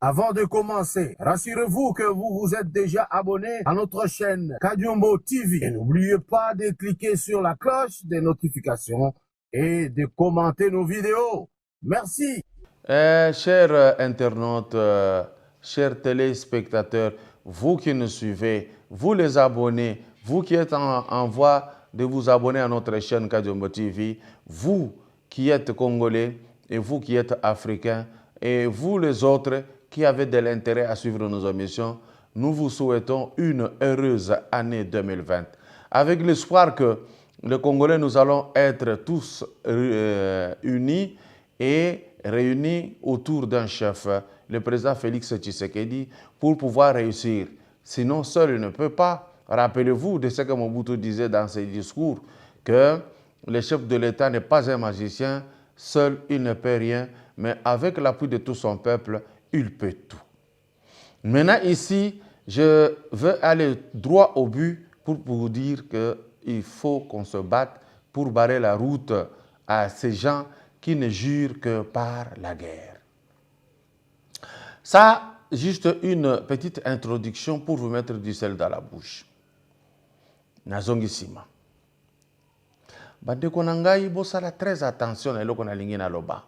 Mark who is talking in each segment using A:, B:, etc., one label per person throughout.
A: Avant de commencer, rassurez-vous que vous vous êtes déjà abonné à notre chaîne Kadiombo TV. Et n'oubliez pas de cliquer sur la cloche des notifications et de commenter nos vidéos. Merci.
B: Chers internautes, chers téléspectateurs, vous qui nous suivez, vous les abonnés, vous qui êtes en voie de vous abonner à notre chaîne Kadiombo TV, vous qui êtes congolais et vous qui êtes africains et vous les autres qui avez de l'intérêt à suivre nos émissions, nous vous souhaitons une heureuse année 2020. Avec l'espoir que les Congolais, nous allons être tous unis et réunis autour d'un chef, le président Félix Tshisekedi, pour pouvoir réussir. Sinon, seul il ne peut pas. Rappelez-vous de ce que Mobutu disait dans ses discours, que le chef de l'État n'est pas un magicien, seul il ne peut rien, mais avec l'appui de tout son peuple, il peut tout. Maintenant ici, je veux aller droit au but pour vous dire qu'il faut qu'on se batte pour barrer la route à ces gens qui ne jurent que par la guerre. Ça, juste une petite introduction pour vous mettre du sel dans la bouche. Nazongisima. Bandeko na ngai bosala très attention na eloko nalingi naloba.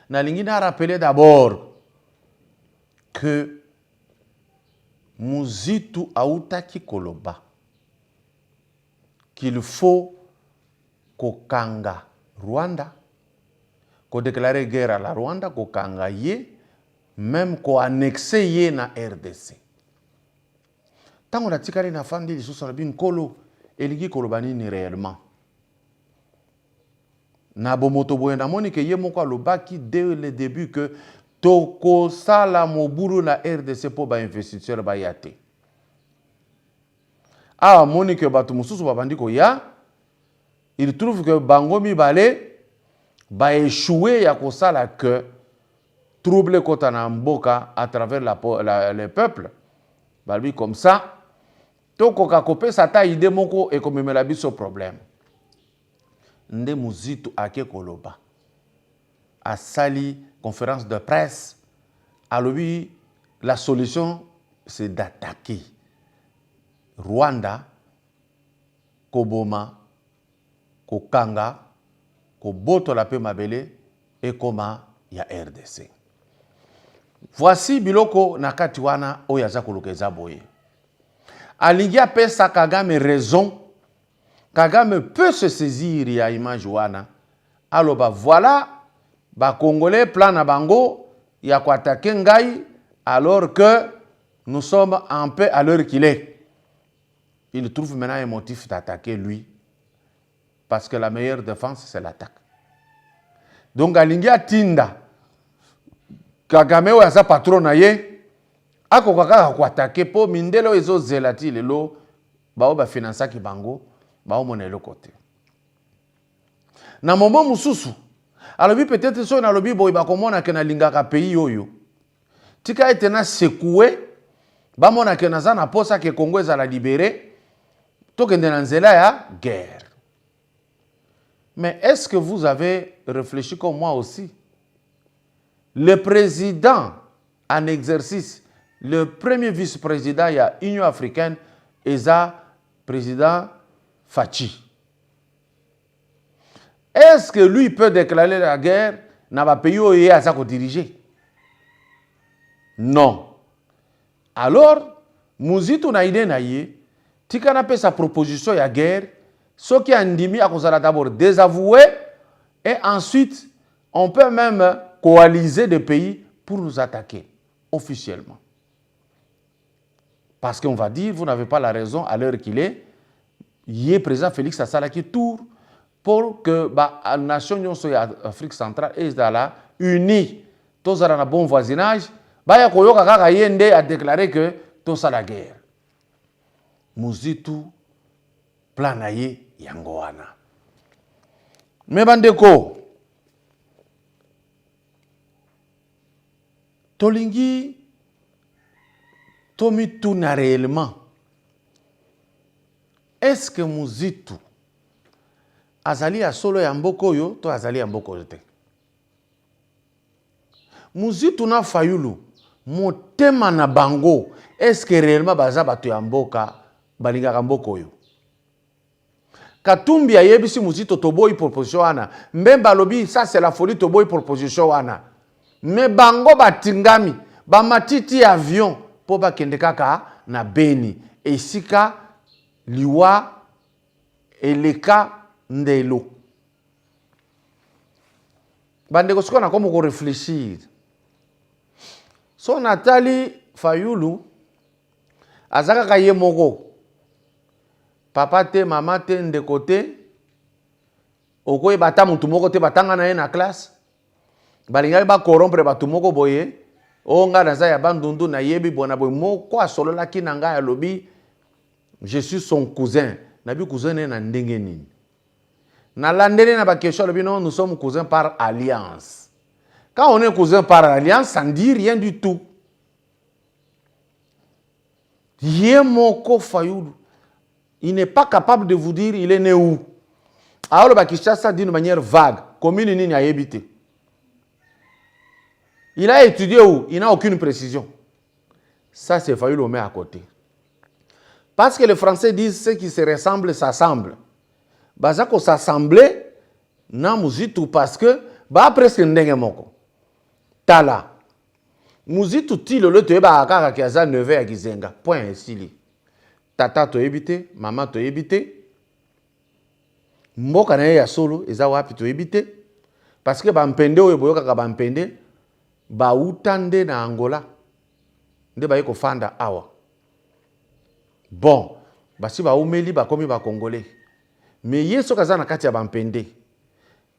B: Nalingi na rappeler d'abord que Muzitu autaki koloba qu'il faut kokanga Rwanda, ko déclarer guerre à la Rwanda, kokanga ye, même ko annexe ye na RDC. Tango na tikali na fandi lisusu na bin kolo elingi koloba nini réellement. Na bomoto boye na moni ke ye moko alobaki dès le début que toko sala mobulu na RDC po ba investisseur ba yate. Ah moni ke batu mususu babandi ko ya, il trouve que bango mibale ba échoué ya ko sala que trouble kota na mboka à travers le peuple. Balbi comme ça, toko ka kopesa ta idée moko e komemela biso problème. Nde Muzitu ake koloba. A sali conférence de presse, à lui, la solution, c'est d'attaquer Rwanda, Koboma, Kokanga, Koboto la pe mabele, et Koma ya RDC. Voici biloko nakati wana oyaza kolokeza boye. Alingi apesa Kagame raison. Kagame peut se saisir ya image wana. Aloba voilà, ba Congolais plan na bango ya ko attaquer ngai alors que nous sommes en paix à l'heure qu'il est. Il trouve maintenant un motif d'attaquer lui parce que la meilleure défense c'est l'attaque. Donc alingi atinda Kagame oyo aza patron na ye akoka kaka ko attaquer po mindelo ezo zelati lelo bao ba finansaki bango bao mona eloko te. Na moment mususu alobi peut-être so na lobi boy ba komona ke na lingaka pays yoyo tika ete na secoué ba mona ke naza na posa ke Congo ezala libéré to kende na nzela ya guerre. Mais est-ce que vous avez réfléchi comme moi aussi? Le président en exercice, le premier vice-président il y a Union africaine eza président Fachi. Est-ce que lui peut déclarer la guerre dans le pays où il a dirigé? Non. Alors, Muzitu na idée na ye, tika pe sa proposition ya guerre, ce qui a ndimi a kozala d'abord désavoué et ensuite on peut même coaliser des pays pour nous attaquer officiellement. Parce qu'on va dire, vous n'avez pas la raison à l'heure qu'il est, il est président Félix Asalaki tour pour que la nation d'Afrique centrale est unie, tous dans un bon voisinage, Baya Koyoka Kaka Yende a déclaré que tout ça la guerre. Muzitu planaye yangoana. Mais bandeko, tolingi tomi tuna réellement. Est-ce que Muzitu azali ya solo ya mboko yo to azali ya mboko te? muzitu na fayulu motema na bango est-ce que réellement baza bato ya mboka balingaka mboka oyo? Katumbi ayebisi muzitu toboyi proposition wana, Mbemba lobi ça c'est la folie toboyi proposition wana. Mais bango batingami bamatiti avion po bakende kaka na Beni esika liwa eleka ndelo. Bandeko siko na komo ko réfléchir. So Nathalie Fayulu azaka kaye moko. Papa te, mama te, ndeko te. Okoye bata mutu moko te batanga na ye na classe. Balinga ba corrompre batu moko boye. O nga naza ya bandundu na yebi bona boye moko asolola ki na nga ya lobi je suis son cousin. Nabi cousin na ndenge nini. Na landene na ba question lobi non, nous sommes cousins par alliance. Quand on est cousin par alliance, ça ne dit rien du tout. Yemoko Fayulu, il n'est pas capable de vous dire il est né où. Alors le Bakishasa dit d'une manière vague, commune nini a habité. Il a étudié où? Il n'a aucune précision. Ça, c'est Fayulu le met à côté. Parce que les Français disent ceux qui se ressemblent s'assemblent. Bazako s'assembler na muzitu parce que ba presque ndenge moko. Tala. Muzitu tilo le te ba kaka kiaza 9 ya kizenga. Point esili. Tata to ebité, maman to ebité. Mboka na ya solo eza wapi to ebité. Parce que ba mpende oyo boyoka ka ba mpende ba utande na Angola. Nde ba yeko fanda awa. Bon, basi ba umeli ba komi ba congolais. Mais yeso kaza na kati ya ba mpende.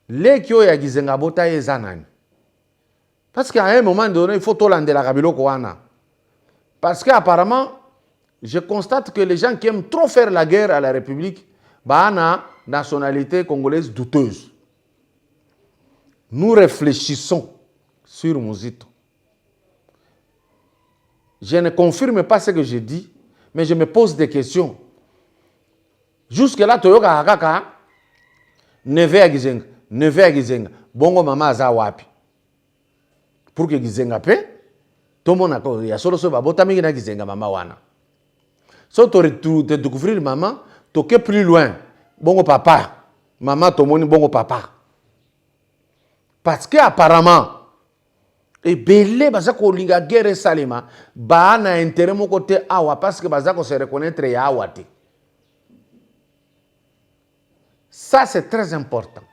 B: Leki oyo ya kizenga bota eza nani? Parce qu'à un moment donné, il faut tout l'endre la Kabilo Kouana. Parce qu'apparemment, je constate que les gens qui aiment trop faire la guerre à la République, bah, ont une nationalité congolaise douteuse. Nous réfléchissons sur Mouzito. Je ne confirme pas ce que je dis, mais je me pose des questions. Jusque-là, Toyoka Hakaka, Neve Agizenga, Bongo Mama Azawapi. Pour que Gizenga pe, tout le monde a solo ba bota mingi na Gizenga mama wana. So tu te découvrir maman, tu es plus loin. Bongo papa, maman to moni bongo papa. Parce que apparemment, et belé bazako linga guerre salima, ba na intérêt mon côté awa parce que bazako se reconnaître ya awate. Ça c'est très important.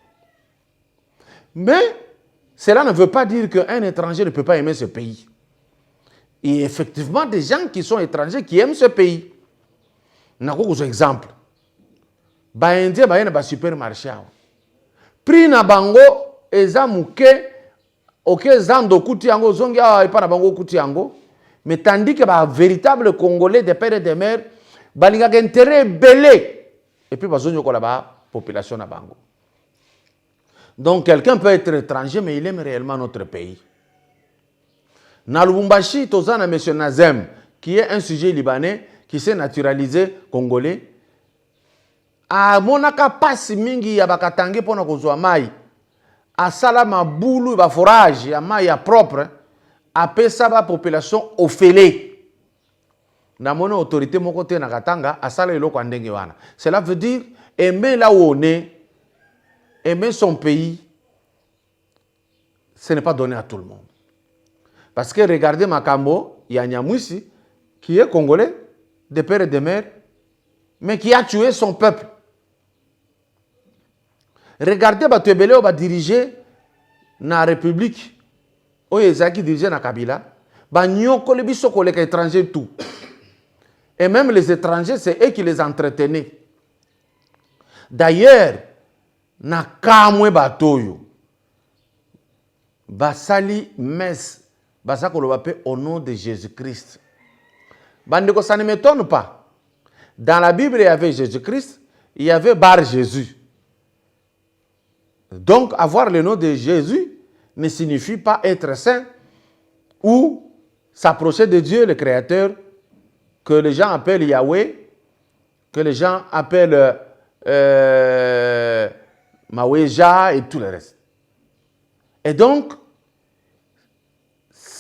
B: Mais cela ne veut pas dire qu'un étranger ne peut pas aimer ce pays. Il y a effectivement des gens qui sont étrangers qui aiment ce pays. Nous avons un exemple. Les Indiens ont un supermarché. Prix na bango, eza muke, ok, zando kuti yango, zongi awa epa na bango kuti yango. Mais tandis que les véritables Congolais des pères et des mères, ils ont un intérêt belé. Et puis, ils ont la population na bango. Donc, quelqu'un peut être étranger, mais il aime réellement notre pays. Na Lubumbashi, Tozana M. Nazem, qui est un sujet libanais, qui s'est naturalisé congolais, a monaka pasi mingi ya bakatange pona kozwa mai, a salama boulou ba forage ya mai ya propre, a pesa ba population ofélée. Na mona autorité moko te na katanga a sala eloko andenge wana. Cela veut dire aimer là où on est. Aimer son pays, ce n'est pas donné à tout le monde. Parce que regardez Makambo, il y a Nyamwisi, qui est congolais, de père et de mère, mais qui a tué son peuple. Regardez Batouebele, on va diriger la République, où il y a qui dirige la Kabila, Banyoko les bisoko les étrangers tout. Et même les étrangers, c'est eux qui les entretenaient. D'ailleurs, na kamwe batoyo basali mes basakolo bape au nom de Jésus-Christ. Bandeko, ça ne m'étonne pas. Dans la Bible, il y avait Jésus-Christ, il y avait Bar Jésus. Donc, avoir le nom de Jésus ne signifie pas être saint ou s'approcher de Dieu, le Créateur, que les gens appellent Yahweh, que les gens appellent Maweja et tout le reste. Et donc,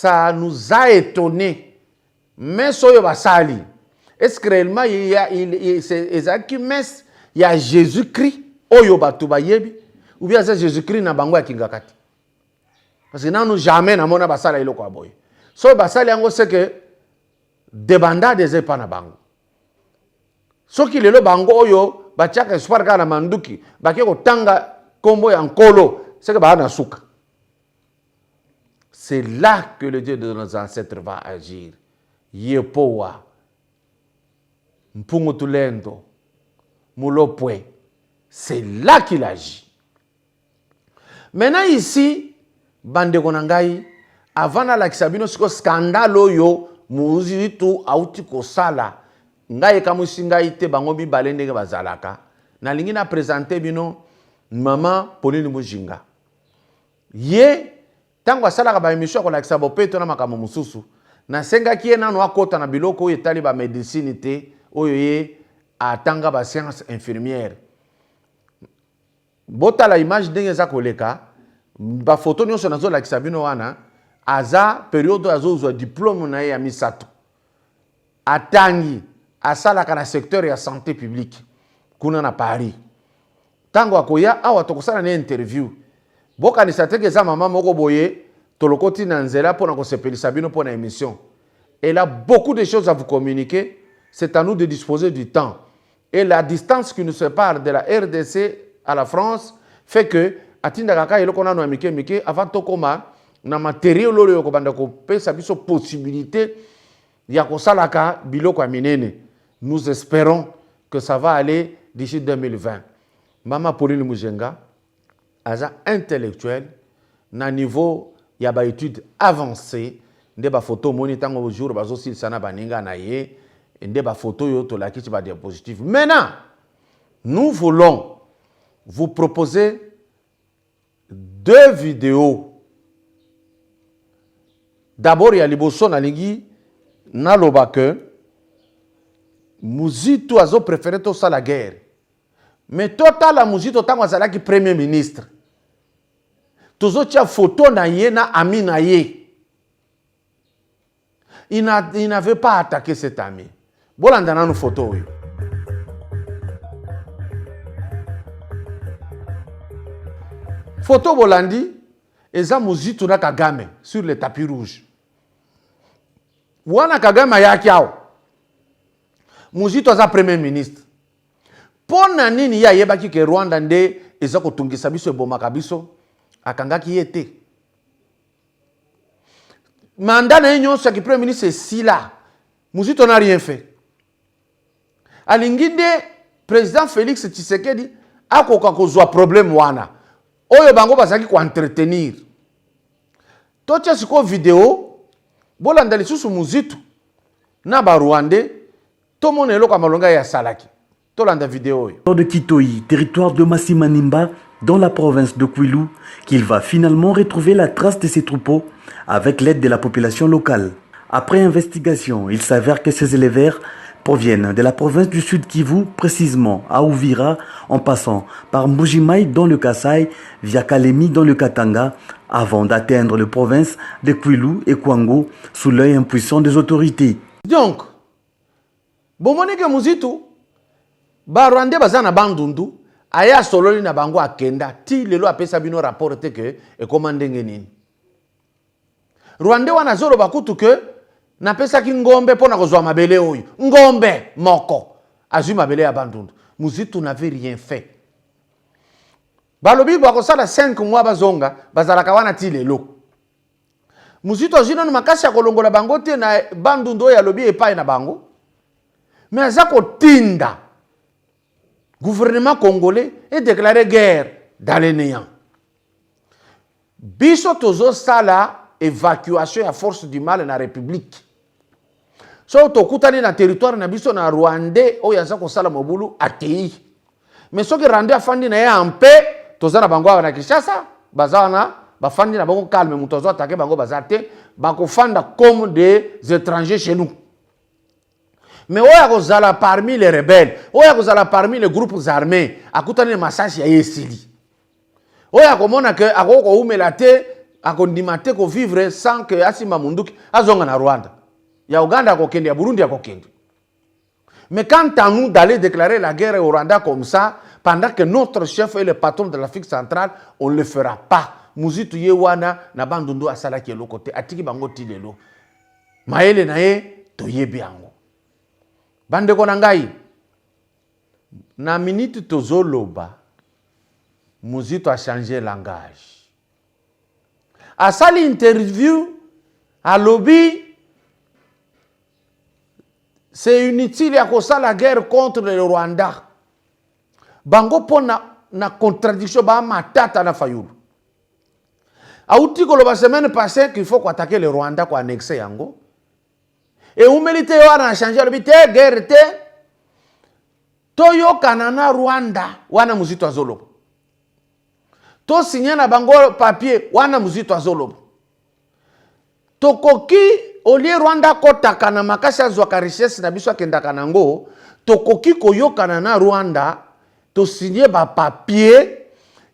B: ça nous a étonnés. Mais soyo basali. Est-ce que réellement il y a Jésus-Christ oyo batu bayebi ou bien c'est Jésus-Christ na bango ya kingakati? Parce que nous jamais na mona basala iloko aboye. So basali yango c'est que debanda des epa na bango. So ki lelo bango oyo bachaka espoir ka na manduki bake ko tanga kombo ya nkolo c'est que ba na suka. C'est là que le Dieu de nos ancêtres va agir. Yepowa, Mpungutulendo, Moulopwe. C'est là qu'il agit. Maintenant ici, bande konangai, avant la kisabino siko scandale oyo, muzitu auti ko sala. Ngai kamusi ngai te bangobi balende ke bazalaka. Na lingi na présenter bino Maman Pauline Mujinga. Ye tango asala ba émission ko la kisabo peto na makamo mususu. Na senga ki ena no akota na biloko oyo etali ba médecine te oyo ye atanga ba science infirmière. Bota la image ndenge za koleka ba photo nyonso nazo la kisabino wana aza période azo zo diplôme na ye ya misato. Atangi asala kana secteur ya santé publique kuna na Paris. Tango akoya awa tokosala na interview. Boka ni sateke za mama moko boye tolokoti na nzela pona ko sepelisa bino pona émission. Elle a beaucoup de choses à vous communiquer. C'est à nous de disposer du temps. Et la distance qui nous sépare de la RDC à la France fait que atinda kaka eloko na no mike avant tokoma na matériel lolo yoko banda ko pesa biso possibilité ya ko salaka biloko minene. Nous espérons que ça va aller d'ici 2020. Maman Pauline Mujinga aza intellectuel na niveau ya ba étude avancée nde ba photo moni tango jour bazo sil sana baninga na ye nde ba photo yo to la kiti ba diapositive. Maintenant, nous voulons vous proposer 2 vidéos. D'abord, il y a liboso na lingi na loba que Muzitu azo préféré to sa la guerre. Mais total la Muzitu tango azala ki premier ministre. Tozo tia photo na ye na ami na ye. Il n'avait pas attaqué cet ami. Bolanda na nous photo. Photo Bolandi, eza Muzitu na Kagame sur le tapis rouge. Wana Kagame ayaki ao. Muzitu aza premier ministre. Pona nini ya yebaki ke Rwanda nde eza kotungisa biso ebomaka biso akangaki yete. Mandat na nyonso ya premier ministre si là. Muzitu n'a rien fait. Alinginde président Félix Tshisekedi akoka kozwa problème wana. Oyo bango bazaki ko entretenir. Tocha siko vidéo bolanda lisusu Muzitu na ba Rwandais tomone eloko malonga ya salaki. Tolanda vidéo yo.
C: De Kitoi, territoire de Massimanimba, dans la province de Kwilu, qu'il va finalement retrouver la trace de ses troupeaux avec l'aide de la population locale. Après investigation, il s'avère que ces éleveurs proviennent de la province du Sud Kivu, précisément à Uvira, en passant par Mbujimaï dans le Kasaï, via Kalemi dans le Katanga, avant d'atteindre les provinces de Kwilu et Kwango sous l'œil impuissant des autorités.
B: Donc, Bomonike Muzitu, Barwande bazana bandundu, aya sololi na bango akenda, ti lelo apesa bino rapport te que e komandenge nini. Rwande wana zolo bakutu que na pesa ki ngombe pona kozwa mabele oyo. Ngombe moko azui mabele ya bandundu. Muzitu n'avait rien fait. Balobi bako sala 5 mois bazonga bazalaka wana ti lelo. Muzitu azina no makasi ya kolongola bango te na bandundu ya lobi epai na bango. Mais azako tinda. Gouvernement congolais est déclaré guerre dans les néants. Biso tozo sala évacuation à force du mal dans la République. So to kutani na territoire na biso na Rwandais o yaza ko sala mobulu atei. Mais so ki Rwandais afandi na ya en paix, tozana bango na Kinshasa, bazana bafandi na bango calme, mutozo attaquer bango bazate, bako fanda comme des étrangers chez nous. Mais oya kozala parmi les rebelles, oya kozala parmi les groupes armés, akutani massage ya yesili. Oya komona ke akoko umela te akondimate ko vivre sans que asima munduki azonga na Rwanda. Ya Uganda kokende, ya Burundi kokende. Mais quant à nous d'aller déclarer la guerre au Rwanda comme ça, pendant que notre chef est le patron de l'Afrique centrale, on ne le fera pas. Muzitu yewana na bandundu asala ki lo côté atiki bango tilelo. Maele na ye toyebi yango. Bande ko nangai. Na minute tozoloba, Muzitu a changé langage. A sali interview à lobby, c'est inutile à cause la guerre contre le Rwanda. Bango po na contradiction ba matata na fayulu. Auti ko la semaine passée qu'il faut attaquer le Rwanda pour annexer yango. Et où milité wana changer le bité guerre te. Toyo kanana Rwanda wana Muzitu azolobo. To signer na bango papier wana Muzitu azolobo. Tokoki olie Rwanda kotaka na makasi azwaka richesse na biso akendaka nango, tokoki koyokana na Rwanda, to signer ba papier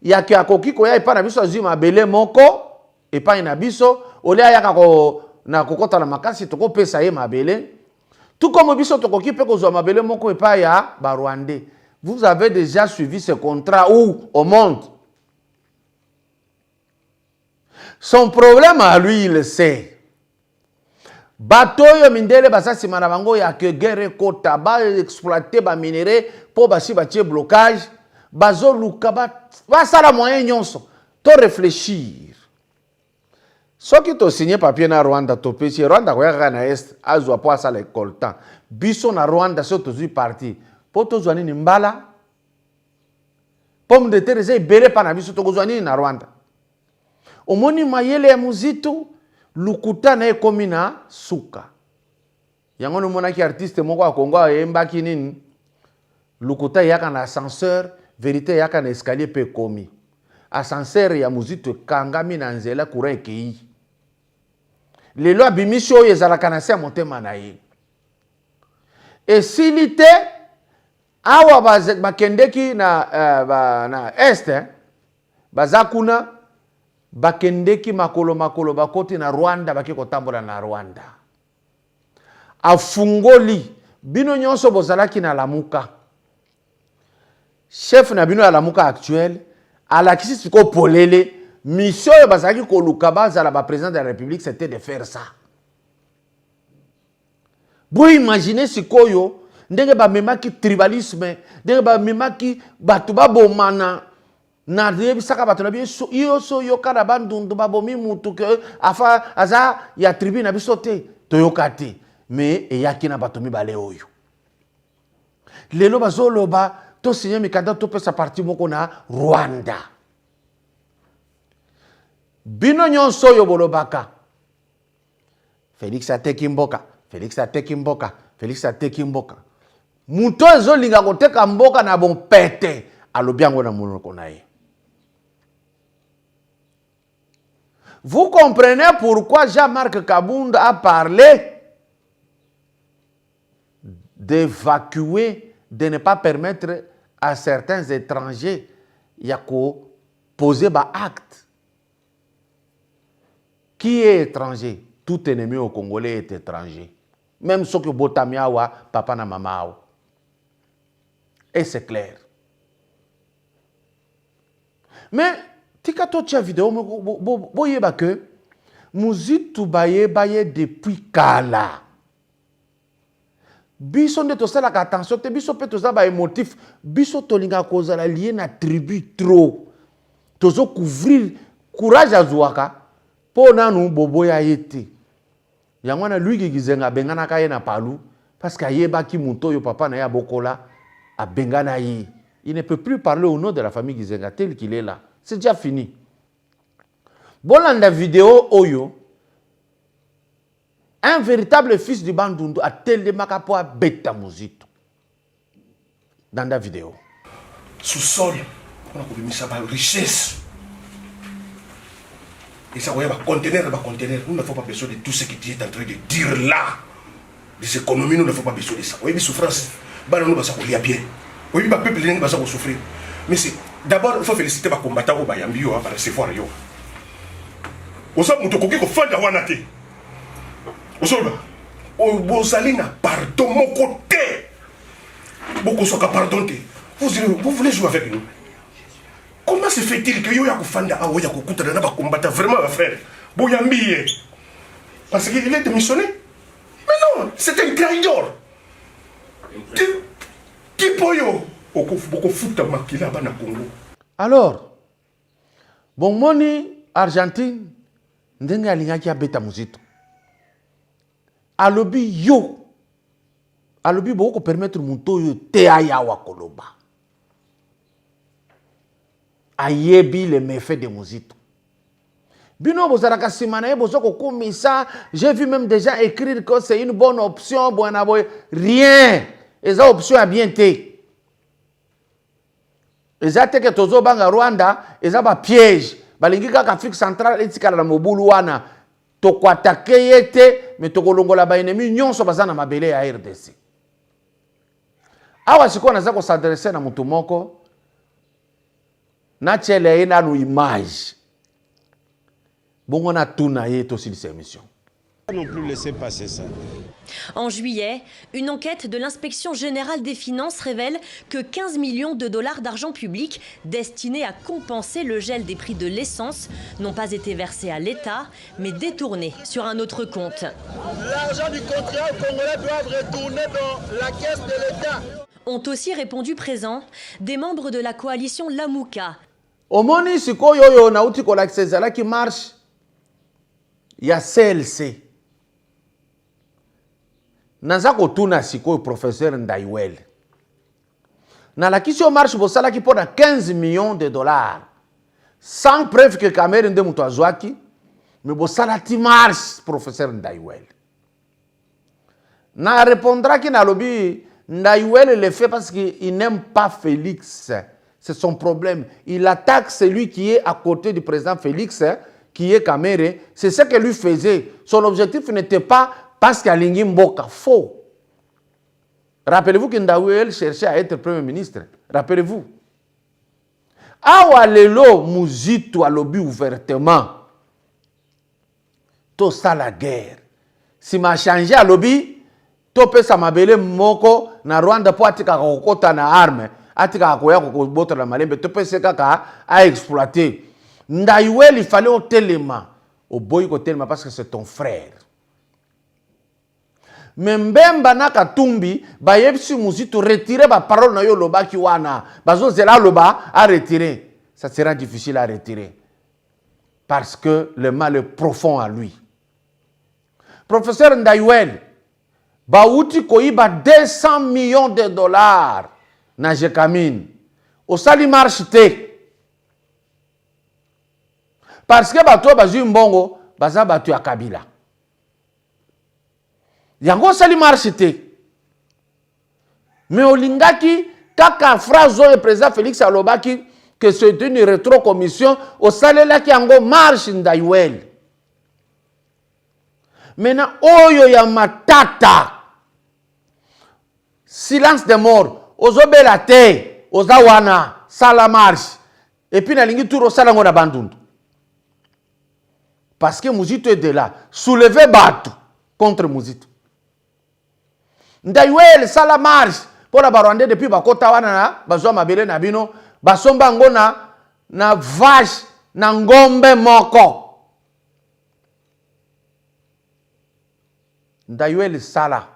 B: ya ki akoki koya epa na biso azwi mabele moko epa na biso olie ayaka ko na kokota na makasi toko pesa ye mabele. Tout comme biso tokoki pe kozwa mabele moko epa ya ba Rwandais. Vous avez déjà suivi ce contrat où au monde? Son problème à lui, il le sait. Batoyo mindele basasi manabango ya que guerre kota ba exploiter ba minerai pour basi batie blocage bazo luka ba sala moyen nyonso to réfléchir. Soki to signer papier na Rwanda to pesi Rwanda ko ya na est azwa po sala coltan biso na Rwanda so to zui parti po to zwani ni mbala pomme de terre ze bele pa na biso to zwani na Rwanda. Omoni mayele ya Muzitu lukuta na ekomi na suka. Yango no monaki artiste moko a Congo yembaki nini lukuta yaka na ascenseur, vérité yaka na escalier pe komi. Ascenseur ya Muzitu kangami na nzela courant ekei. Lelo abimisho ezalaka na se motema na ye. Et silite awa bakendeki na est bazakuna bakendeki makolo bakoti na Rwanda baki kotambola na Rwanda. Afungoli bino nyonso bozalaki na lamuka. Chef na bino ya lamuka actuel alakisi siko polele mission yo bazalaki koluka bazala ba président de la République c'était de faire ça. Vous imaginez sikoyo ndenge ba memaki tribalisme, ndenge ba memaki batu babomana na debisaka bato na biso yoso yokana bandundu babomi mutu ke afa aza ya tribu na biso te toyokate mais eyaki na bato mibale oyo lelo bazoloba to signer mikanda to pesa parti moko na Rwanda bino nyonso yo bolobaka Félix ateki mboka Félix ateki mboka muto ezolinga koteka mboka na bon pete alobiango na monoko na ye. Vous comprenez pourquoi Jean-Marc Kabunda a parlé d'évacuer, de ne pas permettre à certains étrangers de poser des actes. Qui est étranger? Tout ennemi au Congolais est étranger. Même ceux qui botamiawa, papa na mama. Et c'est clair. Mais tika to tia vidéo boyeba que Muzitu baye depuis kala. Biso nde to sala ka attention te biso pe to za ba émotif biso to linga kozala lié na tribu trop. Tozo couvrir courage azuaka po nanu boboya yete. Yangwana lui gizenga bengana ka ye na palu parce que ayeba ki muto yo papa na ya bokola a bengana yi. Il ne peut plus parler au nom de la famille Gizenga tel qu'il est là. C'est déjà fini. Bolanda vidéo oyo, un véritable fils du Bandundu a télémaka po a beta Muzitu. Dans la vidéo.
D: Sous-sol, on a mis ça par richesse. Et ça, va contenir. Nous ne faut pas besoin de tout ce que tu es en train de dire là. Des économies, nous ne faut pas besoin de ça. Oui, mais souffrance, nous va s'accouler bien. Oui, le peuple va souffrir. Mais c'est d'abord, il faut féliciter les combattants au Bayambi par recevoir. oza moto koki kofanda wana te ozoloba bozali na pardon moko te bokozwaka pardon te vous voulez jouer avec nous. Comment se fait-il que yo ya kofanda awo ya kokutana na bakombata vraiment ma frère boyambi parce qu'il est démissionné? Mais non, c'est un traidor.
B: Alors, bon moni Argentine, ndenge alingaki abeta muzito. Alobi yo. Alobi boko permettre muto yo te aya wa koloba. Ayebi le méfait de muzito. Bino bozaraka simana bozoko komisa, j'ai vu même déjà écrire que c'est une bonne option bona boy. Rien. Eza option a bien té. Eza te que tozo banga Rwanda, eza ba piège. Balingi kaka Afrique centrale etikala na mobulu wana. Toko atake yete, mais toko longola ba ennemi nyonso bazana mabele ya RDC. Awa siko naza ko s'adresser na mutu moko. Na chele ina nu image. Bongo na tuna yeto sur cette émission.
E: Non plus laisser passer ça.
F: En juillet, une enquête de l'inspection générale des finances révèle que 15 millions de dollars d'argent public destinés à compenser le gel des prix de l'essence n'ont pas été versés à l'État, mais détournés sur un autre compte.
G: L'argent du contribuable congolais doit retourner dans la caisse de l'État.
F: Ont aussi répondu présents des membres de la coalition Lamuka.
B: Omoni sikoyo yo na uti kola César qui marche. Il y a CLC. Naza kotuna sikoyo professeur Ndaiwel. Na la kisio marche bosala ki pona 15 millions de dollars. Sans preuve que Cameroun de muto azwaki, mais bosala ti marche professeur Ndaiwel. Na répondra ki na lobi Ndaiwel le fait parce qu'il n'aime pas Félix. C'est son problème. Il attaque celui qui est à côté du président Félix, qui est Cameroun. C'est ce que lui faisait. Son objectif n'était pas parce qu'il y a Lingi Mboka. Faux. Rappelez-vous que Ndaiwel cherchait à être Premier ministre. Rappelez-vous. Awa lelo muzito a lobby ouvertement. Tout ça la guerre. Si m'a changé à lobby, to pe sa mabele moko na Rwanda po atika kokota na arme. Atika koya kokobota na malembe to pe se kaka a exploiter. Ndaiwel il fallait au téléma. Au boy ko téléma parce que c'est ton frère. Membemba na katumbi ba yebsi muzito retirer ba parole na yo loba ki wana bazo zela loba a retirer, ça sera difficile à retirer parce que le mal est profond en lui. Professeur Ndaiwel ba uti koiba 200 millions de dollars na Jekamine au sali marche te parce que bato bazui mbongo baza bato ya Kabila. Yango sali marche te. Mais olingaki kaka phrase le président Félix alobaki que c'est une rétrocommission au salela ki yango marche Ndaiwel. Maintenant oyo ya matata. Silence de mort. Ozobela te, ozawana sala marche. Et puis na lingi tour osala ngona bandundu. Parce que Muzito est de là, soulever bateau contre Muzito. Ndaiwel sala marche pour la Barwande depuis bakota wana na bazwa mabele na bino basomba ngona na vache na ngombe moko. Ndaiwel sala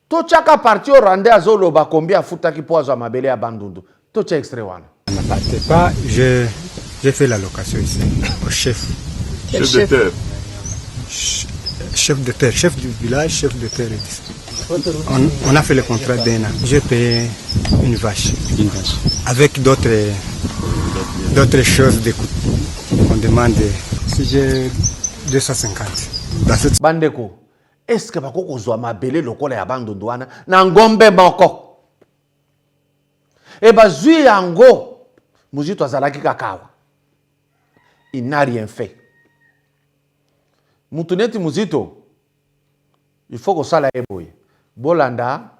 B: to chaka parti au Rwanda azolo ba combien afuta ki po azwa mabele ya bandundu to cha extrait wana.
H: Ne partez pas, j'ai fait la location ici au chef.
G: Chef de terre.
H: Chef de terre, chef du village, chef de terre. On a fait le contrat d'un an. J'ai payé une vache. Avec d'autres choses d'écoute. On demande si j'ai 250.
B: Bandeko, est-ce que bako kozwa mabele lokola ya bandundu wana na ngombe moko? Et bazui yango Muzito azalaki kakawa. Il n'a rien fait. Mutuneti Muzito, il faut que ça la eboye. Bolanda,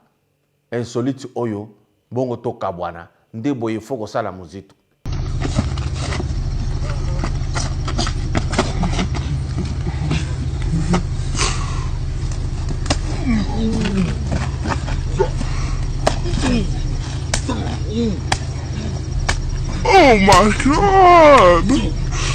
B: insolite oyo, bongo to kabwana. Ndeboye, il faut que ça la Muzito.
I: Oh my God!